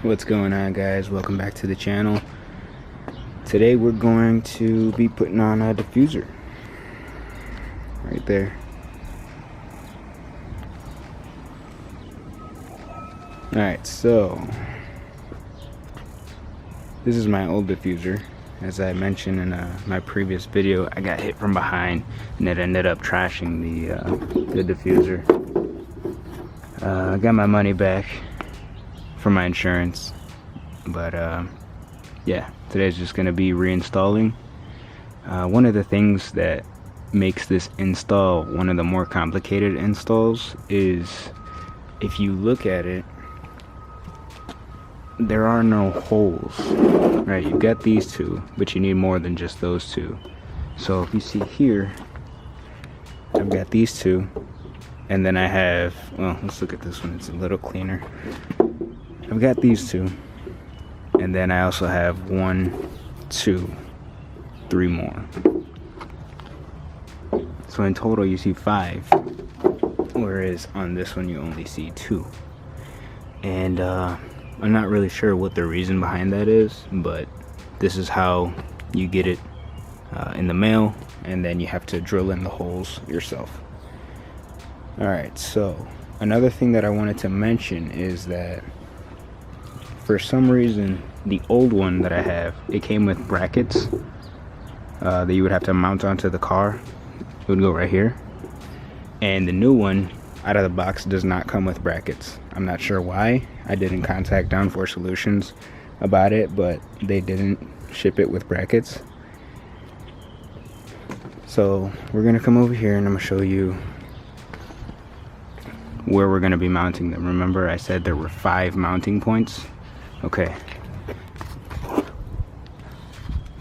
What's going on, guys? Welcome back to the channel. Today we're going to be putting on a diffuser right there. Alright, so this is my old diffuser. As I mentioned in my previous video, I got hit from behind and it ended up trashing the diffuser. I got my money back from my insurance, but yeah, today's just gonna be reinstalling. One of the things that makes this install one of the more complicated installs is, if you look at it, there are no holes, right? You've got these two, but you need more than just those two. So if you see here, I've got these two, and then I have, well, let's look at this one, it's a little cleaner. I've got these two, and then I also have 1, 2, 3 more. So in total you see 5, whereas on this one you only see 2. And I'm not really sure what the reason behind that is, but this is how you get it in the mail, and then you have to drill in the holes yourself. Alright, so another thing that I wanted to mention is that for some reason the old one that I have, it came with brackets that you would have to mount onto the car. It would go right here. And the new one out of the box does not come with brackets. I'm not sure why. I didn't contact Downforce Solutions about it, but they didn't ship it with brackets. So we're gonna come over here and I'm gonna show you where we're gonna be mounting them. Remember I said there were 5 mounting points? Okay.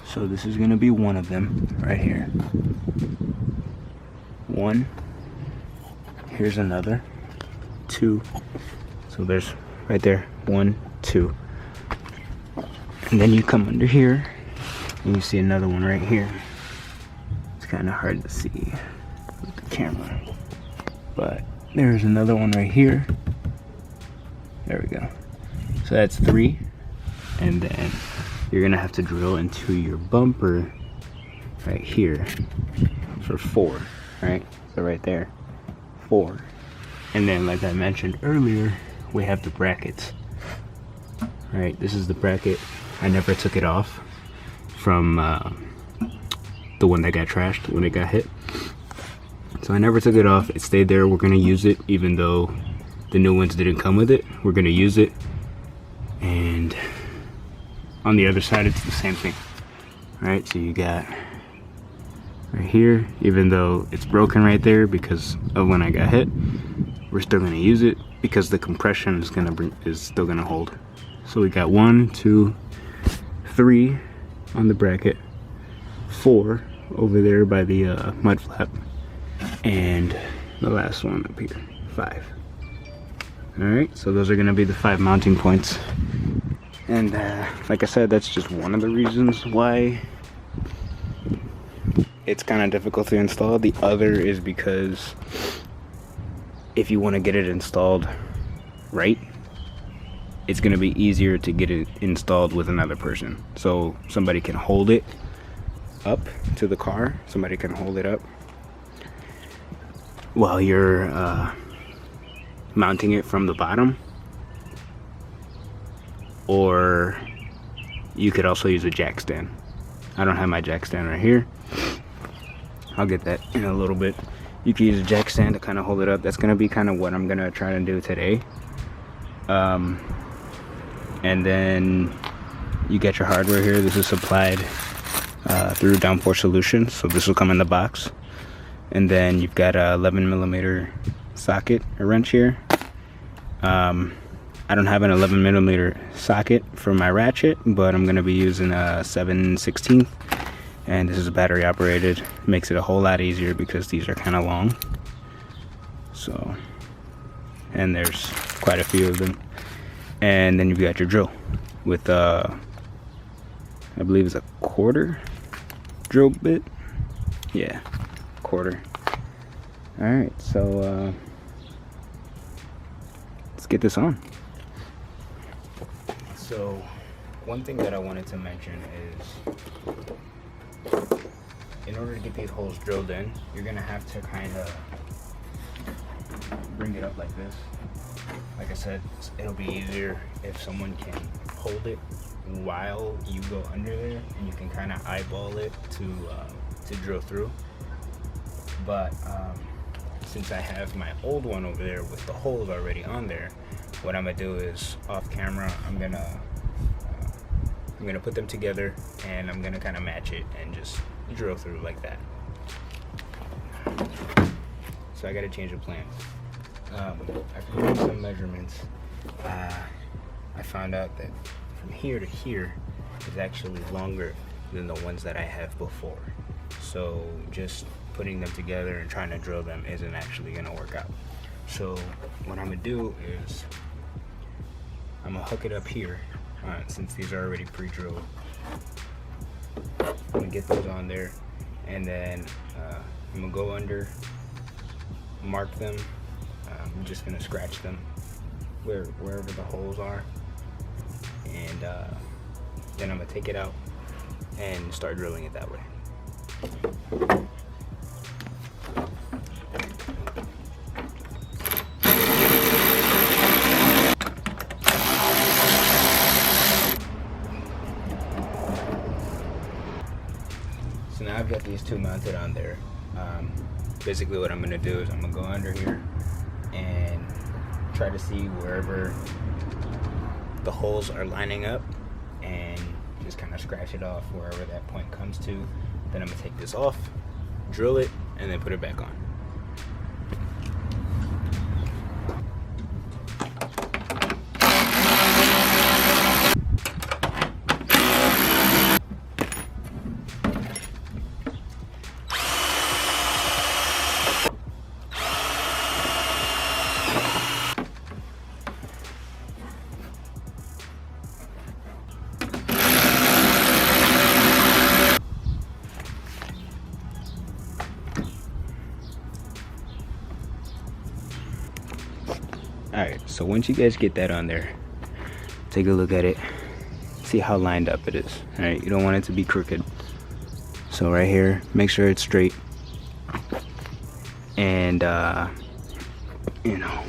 So this is gonna be one of them right here. 1. Here's another. 2. So there's right there 1, 2. And then you come under here and you see another one right here. It's kind of hard to see with the camera, but there's another one right here. There we go. So that's 3. And then you're gonna have to drill into your bumper right here for 4, right? So right there, 4. And then, like I mentioned earlier, we have the brackets. Right, this is the bracket. I never took it off from the one that got trashed when it got hit. So I never took it off. It stayed there. We're gonna use it, even though the new ones didn't come with it. We're gonna use it. And on the other side, it's the same thing. Right, so you got right here, even though it's broken right there because of when I got hit, we're still gonna use it because the compression is still gonna hold. So we got 1, 2, 3 on the bracket, 4 over there by the mud flap, and the last one up here, 5. Alright, so those are gonna be the 5 mounting points. And like I said, that's just one of the reasons why it's kind of difficult to install. The other is because if you want to get it installed right, it's going to be easier to get it installed with another person. So somebody can hold it up to the car, somebody can hold it up while you're mounting it from the bottom, or you could also use a jack stand. I don't have my jack stand right here. I'll get that in a little bit. You can use a jack stand to kind of hold it up. That's going to be kind of what I'm going to try to do today. And then you get your hardware here. This is supplied through Downforce Solutions, so this will come in the box. And then you've got a 11mm socket, a wrench here. I don't have an 11mm socket for my ratchet, but I'm going to be using a 7/16. And this is battery operated. Makes it a whole lot easier because these are kind of long. So, and there's quite a few of them. And then you've got your drill with I believe it's a 1/4 drill bit. Yeah, 1/4. All right, so let's get this on. So one thing that I wanted to mention is, in order to get these holes drilled in, you're gonna have to kind of bring it up like this. Like I said, it'll be easier if someone can hold it while you go under there, and you can kind of eyeball it to drill through. But since I have my old one over there with the holes already on there, what I'm gonna do is, off camera, I'm gonna put them together, and I'm gonna kind of match it and just drill through like that. So I gotta change the plan. After doing some measurements, I found out that from here to here is actually longer than the ones that I have before. So just putting them together and trying to drill them isn't actually gonna work out. So what I'm gonna do is I'm gonna hook it up here, since these are already pre-drilled. I'm gonna get those on there, and then I'm gonna go under, mark them. I'm just gonna scratch them wherever the holes are, and then I'm gonna take it out and start drilling it that way. So now I've got these two mounted on there. Basically what I'm gonna do is I'm gonna go under here and try to see wherever the holes are lining up, and just kind of scratch it off wherever that point comes to. Then I'm gonna take this off, drill it, and then put it back on. Alright, so once you guys get that on there, take a look at it, see how lined up it is. Alright, you don't want it to be crooked. So right here, make sure it's straight. And you know,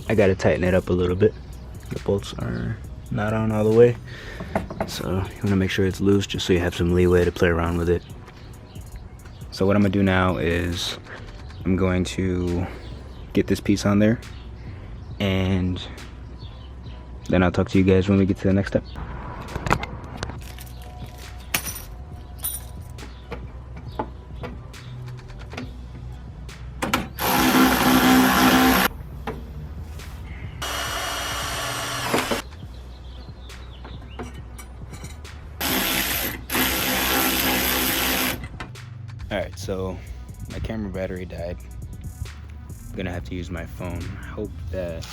I gotta tighten it up a little bit. The bolts are not on all the way, so you wanna make sure it's loose, just so you have some leeway to play around with it. So what I'm gonna do now is I'm going to get this piece on there, and then I'll talk to you guys when we get to the next step. Alright, so my camera battery died. I'm gonna have to use my phone. I hope that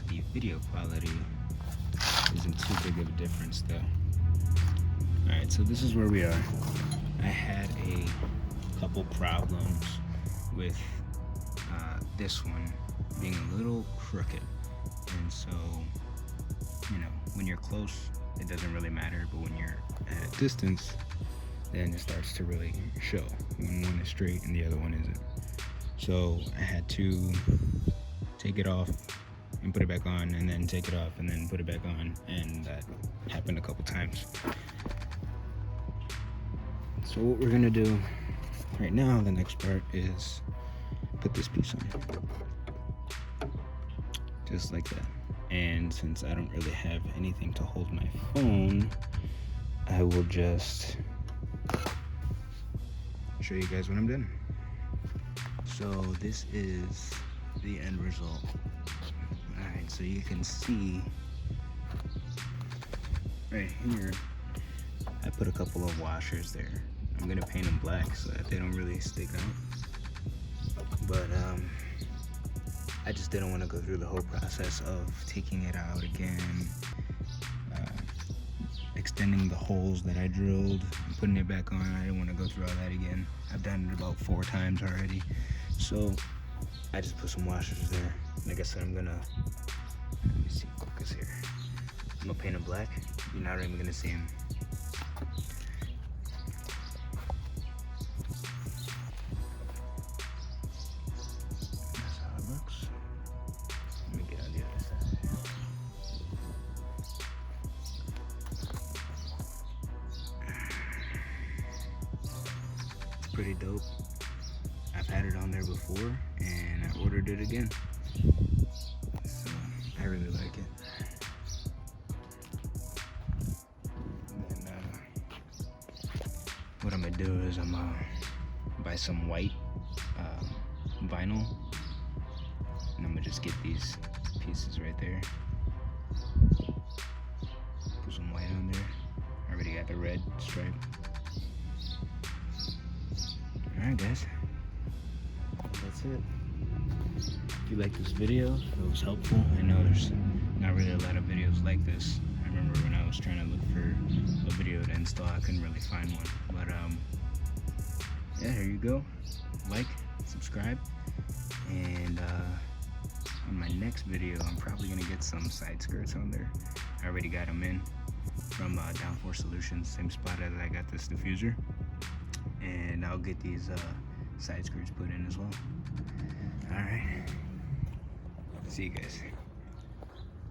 the video quality isn't too big of a difference though. Alright, so this is where we are. I had a couple problems with this one being a little crooked, and so, you know, when you're close it doesn't really matter, but when you're at a distance, then it starts to really show when one is straight and the other one isn't. So I had to take it off and put it back on, and then take it off and then put it back on, and that happened a couple times. So what we're gonna do right now, the next part, is put this piece on, just like that. And since I don't really have anything to hold my phone, I will just show you guys when I'm done. So this is the end result. Alright, so you can see right here, I put a couple of washers there. I'm gonna paint them black so that they don't really stick out. But I just didn't want to go through the whole process of taking it out again, extending the holes that I drilled and putting it back on. I didn't want to go through all that again. I've done it about 4 times already. So I just put some washers there. Like I said, I'm gonna, let me see, focus here. I'm gonna paint him black. You're not even gonna see him. That's how it looks. Let me get on the other side. Pretty dope. I've had it on there before and I ordered it again. So I really like it. And then what I'm gonna do is I'm gonna buy some white vinyl, and I'm gonna just get these pieces right there. Put some white on there. I already got the red stripe. Alright guys, that's it. If you like this video, if it was helpful, I know there's not really a lot of videos like this. I remember when I was trying to look for a video to install, I couldn't really find one. But yeah, here you go. Like, subscribe, and on my next video, I'm probably gonna get some side skirts on there. I already got them in from Downforce Solutions, same spot that I got this diffuser. And I'll get these side skirts put in as well. Alright. See you guys.